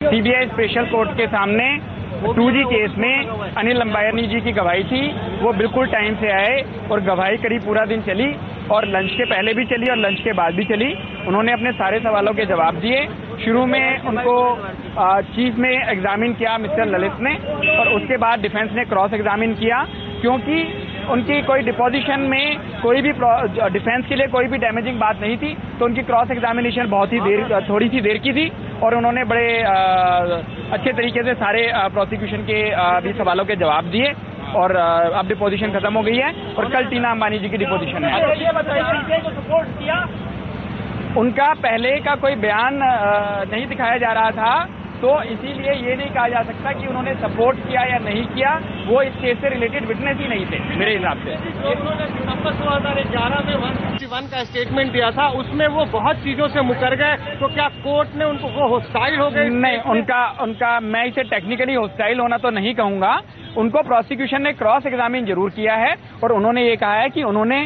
CBI special court के सामने 2G case में अनिल अंबानी जी की गवाही थी। वो बिल्कुल टाइम से आए और गवाही करीब पूरा दिन चली और लंच के पहले भी चली और लंच के बाद भी चली। उन्होंने अपने सारे सवालों के जवाब दिए। शुरू में उनको चीफ में एग्जामिन किया मिस्टर ललित ने और उसके बाद डिफेंस ने क्रॉस एग्जामिन किया, क्योंकि उनकी कोई डिपोजिशन में कोई भी डिफेंस के लिए कोई भी डैमेजिंग बात नहीं थी, तो उनकी क्रॉस एग्जामिनेशन थोड़ी सी देर की थी और उन्होंने बड़े अच्छे तरीके से सारे प्रोसिक्यूशन के भी सवालों के जवाब दिए और अब डिपोजिशन खत्म हो गई है और कल टीना अंबानी जी की डिपोजिशन है। ये बताइए को सपोर्ट किया? उनका पहले का कोई बयान नहीं दिखाया जा रहा था, तो इसीलिए ये नहीं कहा जा सकता कि उन्होंने सपोर्ट किया या नहीं किया। वो इस केस से रिलेटेड विटनेस ही नहीं थे मेरे हिसाब से। उन्होंने दिसंबर 2011 में 161 का स्टेटमेंट दिया था, उसमें वो बहुत चीजों से मुकर गए, तो क्या कोर्ट ने उनको वो होस्टाइल हो गए? नहीं, उनका मैं इसे टेक्निकली होस्टाइल होना तो नहीं कहूंगा। उनको प्रोसिक्यूशन ने क्रॉस एग्जामिन जरूर किया है और उन्होंने ये कहा है कि उन्होंने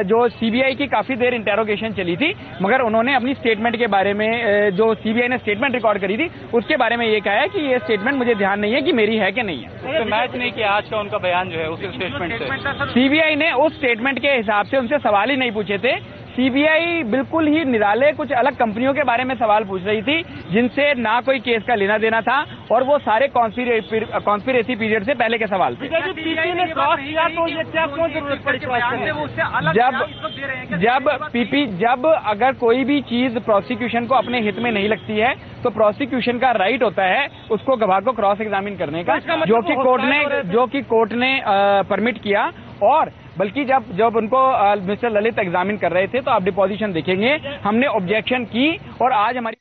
जो सीबीआई की काफी देर इंटेरोगेशन चली थी, मगर उन्होंने अपनी स्टेटमेंट के बारे में जो सीबीआई ने स्टेटमेंट रिकॉर्ड करी थी उसके बारे में ये कहा है कि ये स्टेटमेंट मुझे ध्यान नहीं है कि मेरी है कि नहीं है। तो मैच नहीं किया आज का उनका बयान जो है उस स्टेटमेंट से। सीबीआई ने उस स्टेटमेंट के हिसाब से उनसे सवाल ही नहीं पूछे थे। सीबीआई बिल्कुल ही निराले कुछ अलग कंपनियों के बारे में सवाल पूछ रही थी जिनसे ना कोई केस का लेना देना था और वो सारे कॉन्स्पिरेसी पीरियड से पहले के सवाल थे। पीपी ने क्रॉस किया तो ये क्या क्यों जरूरत पड़ी? जब अगर कोई भी चीज प्रोसिक्यूशन को अपने हित में नहीं लगती है तो प्रोसिक्यूशन का राइट होता है उसको गवाह को क्रॉस एग्जामिन करने का, जो कि कोर्ट ने परमिट किया। और बल्कि जब उनको मिस्टर ललित एग्जामिन कर रहे थे तो आप डिपोजिशन देखेंगे, हमने ऑब्जेक्शन की और आज हमारी